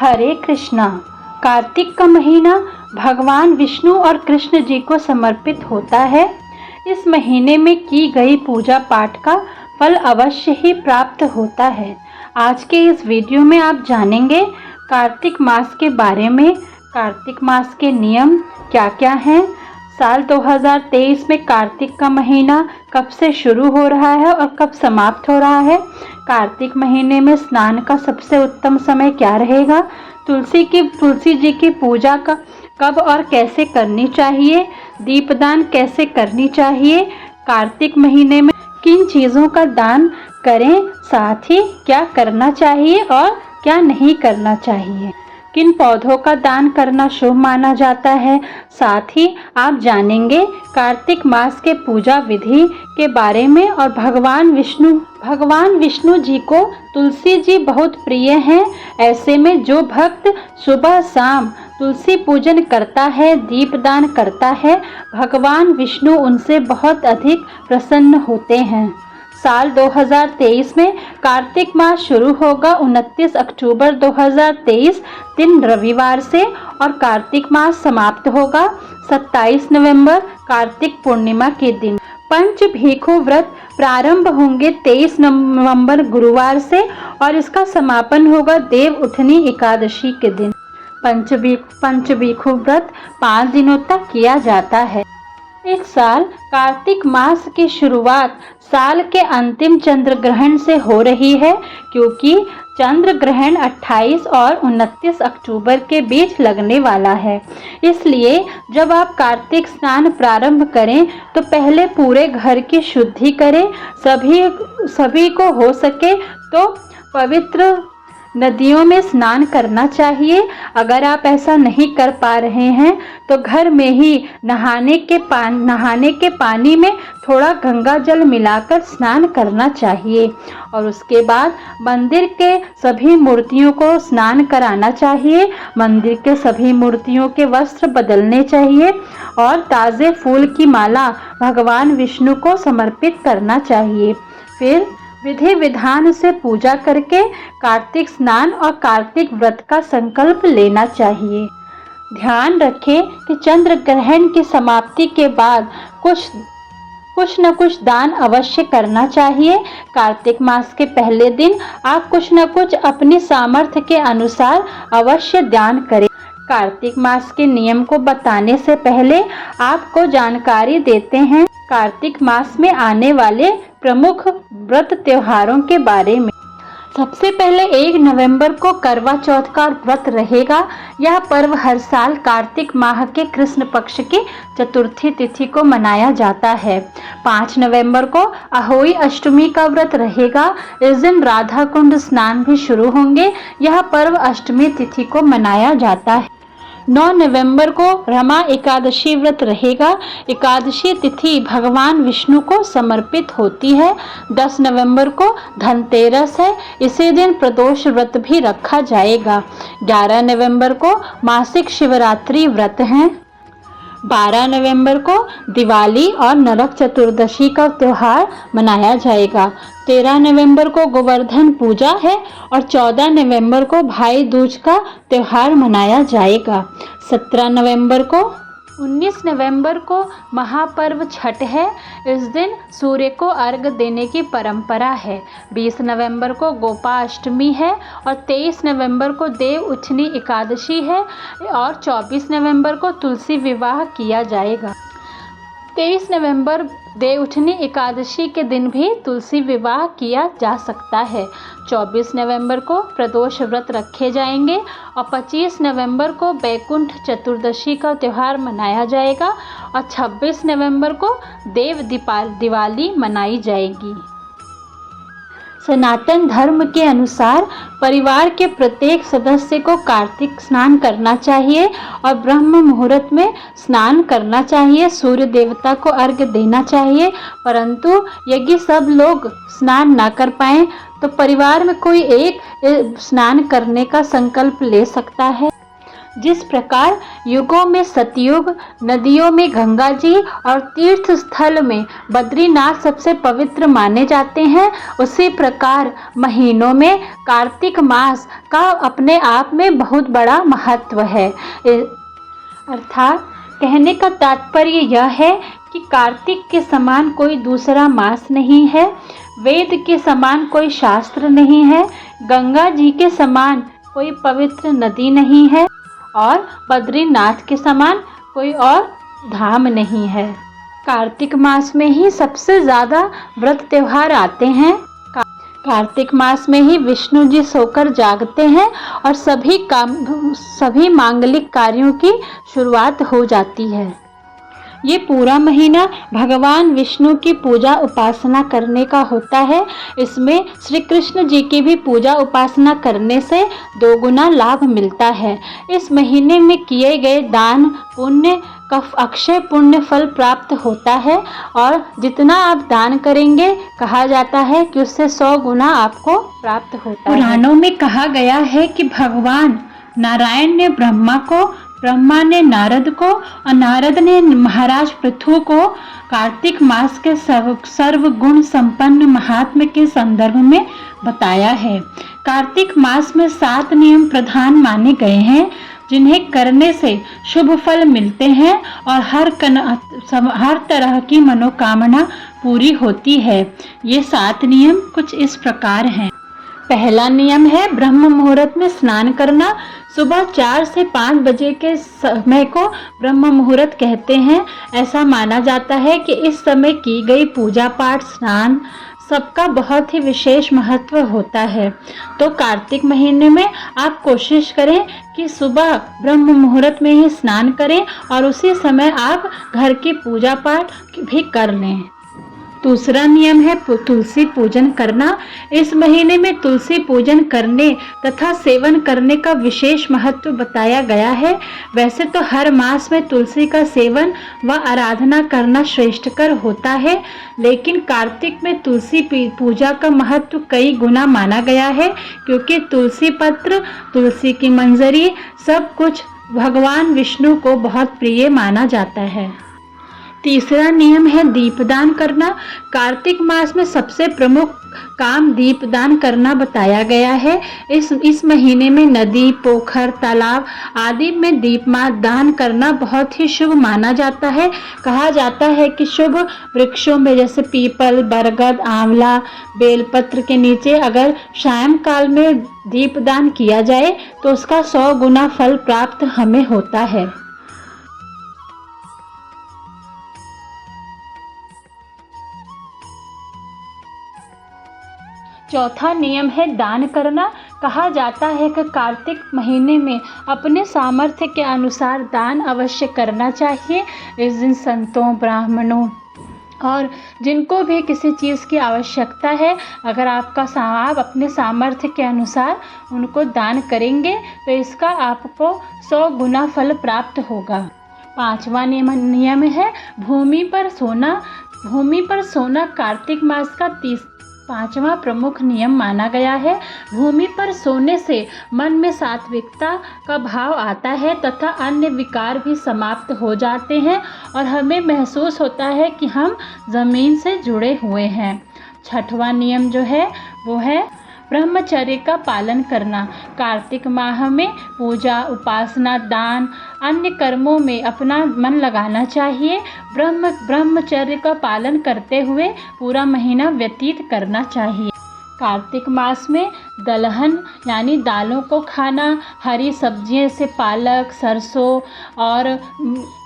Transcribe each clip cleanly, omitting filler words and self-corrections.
हरे कृष्णा। कार्तिक का महीना भगवान विष्णु और कृष्ण जी को समर्पित होता है। इस महीने में की गई पूजा पाठ का फल अवश्य ही प्राप्त होता है। आज के इस वीडियो में आप जानेंगे कार्तिक मास के बारे में। कार्तिक मास के नियम क्या क्या हैं, साल 2023 में कार्तिक का महीना कब से शुरू हो रहा है और कब समाप्त हो रहा है, कार्तिक महीने में स्नान का सबसे उत्तम समय क्या रहेगा, तुलसी जी की पूजा का कब और कैसे करनी चाहिए, दीपदान कैसे करनी चाहिए, कार्तिक महीने में किन चीज़ों का दान करें, साथ ही क्या करना चाहिए और क्या नहीं करना चाहिए, किन पौधों का दान करना शुभ माना जाता है। साथ ही आप जानेंगे कार्तिक मास के पूजा विधि के बारे में। और भगवान विष्णु जी को तुलसी जी बहुत प्रिय हैं। ऐसे में जो भक्त सुबह शाम तुलसी पूजन करता है, दीपदान करता है, भगवान विष्णु उनसे बहुत अधिक प्रसन्न होते हैं। साल 2023 में कार्तिक मास शुरू होगा 29 अक्टूबर 2023 दिन रविवार से और कार्तिक मास समाप्त होगा 27 नवंबर कार्तिक पूर्णिमा के दिन। पंचभीखु व्रत प्रारंभ होंगे 23 नवंबर गुरुवार से और इसका समापन होगा देव उठनी एकादशी के दिन। पंचभीखु व्रत 5 दिनों तक किया जाता है। इस साल कार्तिक मास की शुरुआत साल के अंतिम चंद्र ग्रहण से हो रही है, क्योंकि चंद्र ग्रहण 28 और 29 अक्टूबर के बीच लगने वाला है। इसलिए जब आप कार्तिक स्नान प्रारंभ करें तो पहले पूरे घर की शुद्धि करें। सभी को हो सके तो पवित्र नदियों में स्नान करना चाहिए। अगर आप ऐसा नहीं कर पा रहे हैं तो घर में ही नहाने के पानी में थोड़ा गंगा जल मिलाकर स्नान करना चाहिए और उसके बाद मंदिर के सभी मूर्तियों को स्नान कराना चाहिए। मंदिर के सभी मूर्तियों के वस्त्र बदलने चाहिए और ताज़े फूल की माला भगवान विष्णु को समर्पित करना चाहिए। फिर विधि विधान से पूजा करके कार्तिक स्नान और कार्तिक व्रत का संकल्प लेना चाहिए। ध्यान रखें कि चंद्र ग्रहण की समाप्ति के बाद कुछ न कुछ दान अवश्य करना चाहिए। कार्तिक मास के पहले दिन आप कुछ न कुछ अपनी सामर्थ्य के अनुसार अवश्य दान करें। कार्तिक मास के नियम को बताने से पहले आपको जानकारी देते हैं कार्तिक मास में आने वाले प्रमुख व्रत त्योहारों के बारे में। सबसे पहले 1 नवंबर को करवा चौथ का व्रत रहेगा। यह पर्व हर साल कार्तिक माह के कृष्ण पक्ष की चतुर्थी तिथि को मनाया जाता है। 5 नवंबर को अहोई अष्टमी का व्रत रहेगा। इस दिन राधा कुंड स्नान भी शुरू होंगे। यह पर्व अष्टमी तिथि को मनाया जाता है। 9 नवंबर को रमा एकादशी व्रत रहेगा। एकादशी तिथि भगवान विष्णु को समर्पित होती है। 10 नवंबर को धनतेरस है। इसी दिन प्रदोष व्रत भी रखा जाएगा। 11 नवंबर को मासिक शिवरात्रि व्रत है। 12 नवंबर को दिवाली और नरक चतुर्दशी का त्यौहार मनाया जाएगा। 13 नवंबर को गोवर्धन पूजा है और 14 नवंबर को भाई दूज का त्यौहार मनाया जाएगा। 19 नवंबर को महापर्व छठ है। इस दिन सूर्य को अर्घ देने की परंपरा है। 20 नवंबर को गोपाष्टमी है और 23 नवंबर को देव उठनी एकादशी है और 24 नवंबर को तुलसी विवाह किया जाएगा। 23 नवंबर देवउठनी एकादशी के दिन भी तुलसी विवाह किया जा सकता है। 24 नवंबर को प्रदोष व्रत रखे जाएंगे और 25 नवंबर को बैकुंठ चतुर्दशी का त्यौहार मनाया जाएगा और 26 नवंबर को दिवाली मनाई जाएगी। सनातन धर्म के अनुसार परिवार के प्रत्येक सदस्य को कार्तिक स्नान करना चाहिए और ब्रह्म मुहूर्त में स्नान करना चाहिए। सूर्य देवता को अर्घ्य देना चाहिए। परंतु यदि सब लोग स्नान ना कर पाएं तो परिवार में कोई एक स्नान करने का संकल्प ले सकता है। जिस प्रकार युगों में सतयुग, नदियों में गंगा जी और तीर्थ स्थल में बद्रीनाथ सबसे पवित्र माने जाते हैं, उसी प्रकार महीनों में कार्तिक मास का अपने आप में बहुत बड़ा महत्व है। अर्थात कहने का तात्पर्य यह है कि कार्तिक के समान कोई दूसरा मास नहीं है, वेद के समान कोई शास्त्र नहीं है, गंगा जी के समान कोई पवित्र नदी नहीं है और बद्रीनाथ के समान कोई और धाम नहीं है। कार्तिक मास में ही सबसे ज़्यादा व्रत त्योहार आते हैं। कार्तिक मास में ही विष्णु जी सोकर जागते हैं और सभी मांगलिक कार्यों की शुरुआत हो जाती है। ये पूरा महीना भगवान विष्णु की पूजा उपासना करने का होता है। इसमें श्री कृष्ण जी की भी पूजा उपासना करने से 2 गुना लाभ मिलता है। इस महीने में किए गए दान पुण्य का अक्षय पुण्य फल प्राप्त होता है और जितना आप दान करेंगे कहा जाता है कि उससे 100 गुना आपको प्राप्त होता है। पुराणों में कहा गया है कि भगवान नारायण ने ब्रह्मा को, ब्रह्मा ने नारद को और नारद ने महाराज पृथु को कार्तिक मास के सर्व गुण संपन्न महात्म्य के संदर्भ में बताया है। कार्तिक मास में 7 नियम प्रधान माने गए हैं जिन्हें करने से शुभ फल मिलते हैं और हर तरह की मनोकामना पूरी होती है। ये 7 नियम कुछ इस प्रकार हैं। पहला नियम है ब्रह्म मुहूर्त में स्नान करना। सुबह 4 से 5 बजे के समय को ब्रह्म मुहूर्त कहते हैं। ऐसा माना जाता है कि इस समय की गई पूजा पाठ स्नान सबका बहुत ही विशेष महत्व होता है। तो कार्तिक महीने में आप कोशिश करें कि सुबह ब्रह्म मुहूर्त में ही स्नान करें और उसी समय आप घर की पूजा पाठ भी कर लें। दूसरा नियम है तुलसी पूजन करना। इस महीने में तुलसी पूजन करने तथा सेवन करने का विशेष महत्व बताया गया है। वैसे तो हर मास में तुलसी का सेवन व आराधना करना श्रेष्ठकर होता है, लेकिन कार्तिक में तुलसी पूजा का महत्व कई गुना माना गया है, क्योंकि तुलसी पत्र, तुलसी की मंजरी सब कुछ भगवान विष्णु को बहुत प्रिय माना जाता है। तीसरा नियम है दीपदान करना। कार्तिक मास में सबसे प्रमुख काम दीपदान करना बताया गया है। इस महीने में नदी, पोखर, तालाब आदि में दीपदान करना बहुत ही शुभ माना जाता है। कहा जाता है कि शुभ वृक्षों में जैसे पीपल, बरगद, आंवला, बेलपत्र के नीचे अगर सायंकाल में दीपदान किया जाए तो उसका 100 गुना फल प्राप्त हमें होता है। चौथा नियम है दान करना। कहा जाता है कि कार्तिक महीने में अपने सामर्थ्य के अनुसार दान अवश्य करना चाहिए। इस दिन संतों, ब्राह्मणों और जिनको भी किसी चीज़ की आवश्यकता है, अगर आप अपने सामर्थ्य के अनुसार उनको दान करेंगे तो इसका आपको 100 गुना फल प्राप्त होगा। 5वां नियम है भूमि पर सोना। भूमि पर सोना कार्तिक मास का 5वां प्रमुख नियम माना गया है। भूमि पर सोने से मन में सात्विकता का भाव आता है तथा अन्य विकार भी समाप्त हो जाते हैं और हमें महसूस होता है कि हम ज़मीन से जुड़े हुए हैं। 6वां नियम जो है वो है ब्रह्मचर्य का पालन करना। कार्तिक माह में पूजा, उपासना, दान, अन्य कर्मों में अपना मन लगाना चाहिए। ब्रह्मचर्य का पालन करते हुए पूरा महीना व्यतीत करना चाहिए। कार्तिक मास में दलहन यानी दालों को खाना, हरी सब्जियां जैसे पालक, सरसों और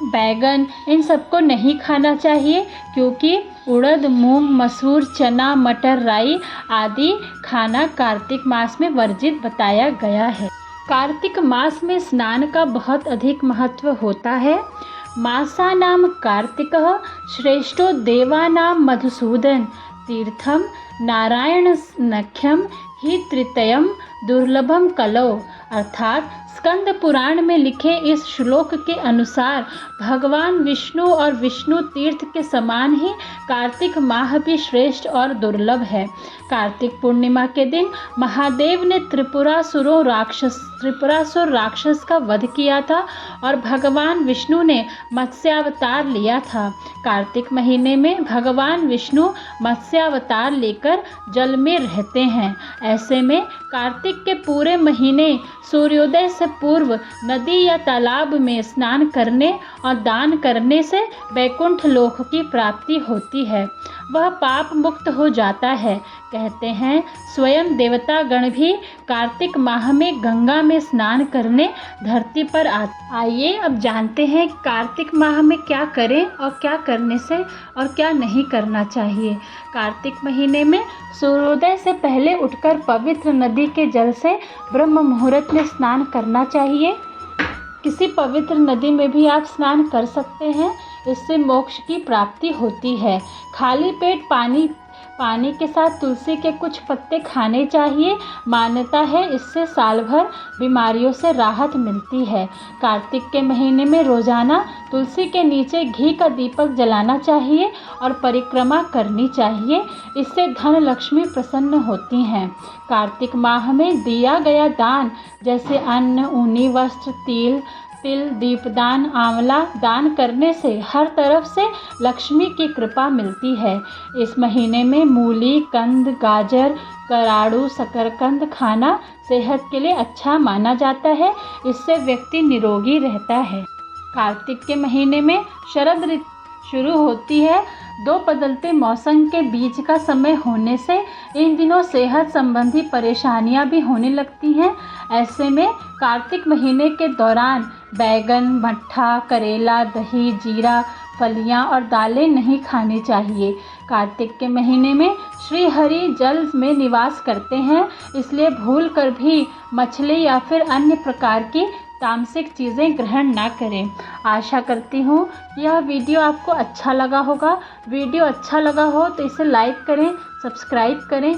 बैगन इन सबको नहीं खाना चाहिए, क्योंकि उड़द, मूंग, मसूर, चना, मटर, राई आदि खाना कार्तिक मास में वर्जित बताया गया है। कार्तिक मास में स्नान का बहुत अधिक महत्व होता है। मासानां कार्तिकः श्रेष्ठो देवानां मधुसूदन तीर्थम नारायण नख्यम हि तृतीयम दुर्लभम कलौ अर्थात स्कंद पुराण में लिखे इस श्लोक के अनुसार भगवान विष्णु और विष्णु तीर्थ के समान ही कार्तिक माह भी श्रेष्ठ और दुर्लभ है। कार्तिक पूर्णिमा के दिन महादेव ने त्रिपुरासुर राक्षस का वध किया था और भगवान विष्णु ने मत्स्यावतार लिया था। कार्तिक महीने में भगवान विष्णु मत्स्यावतार लेकर जल में रहते हैं। ऐसे में कार्तिक के पूरे महीने सूर्योदय से पूर्व नदी या तालाब में स्नान करने और दान करने से वैकुंठ लोक की प्राप्ति होती है। वह पाप मुक्त हो जाता है। कहते हैं स्वयं देवता गण भी कार्तिक माह में गंगा में स्नान करने धरती पर आते। आइए अब जानते हैं कार्तिक माह में क्या करें और क्या करने से और क्या नहीं करना चाहिए। कार्तिक महीने में सूर्योदय से पहले उठकर पवित्र नदी के जल से ब्रह्म मुहूर्त में स्नान करना चाहिए। किसी पवित्र नदी में भी आप स्नान कर सकते हैं, इससे मोक्ष की प्राप्ति होती है। खाली पेट पानी के साथ तुलसी के कुछ पत्ते खाने चाहिए। मान्यता है इससे साल भर बीमारियों से राहत मिलती है। कार्तिक के महीने में रोजाना तुलसी के नीचे घी का दीपक जलाना चाहिए और परिक्रमा करनी चाहिए। इससे धन लक्ष्मी प्रसन्न होती हैं। कार्तिक माह में दिया गया दान जैसे अन्न, ऊनी वस्त्र, तिल, दीपदान, आंवला दान करने से हर तरफ से लक्ष्मी की कृपा मिलती है। इस महीने में मूली, कंद, गाजर, कराड़ू, शकरकंद खाना सेहत के लिए अच्छा माना जाता है। इससे व्यक्ति निरोगी रहता है। कार्तिक के महीने में शरद ऋतु शुरू होती है। दो बदलते मौसम के बीच का समय होने से इन दिनों सेहत संबंधी परेशानियां भी होने लगती हैं। ऐसे में कार्तिक महीने के दौरान बैगन, मट्ठा, करेला, दही, जीरा, फलियां और दालें नहीं खानी चाहिए। कार्तिक के महीने में श्री हरि जल में निवास करते हैं, इसलिए भूल कर भी मछली या फिर अन्य प्रकार की तामसिक चीज़ें ग्रहण ना करें। आशा करती हूँ यह वीडियो आपको अच्छा लगा होगा। वीडियो अच्छा लगा हो तो इसे लाइक करें, सब्सक्राइब करें।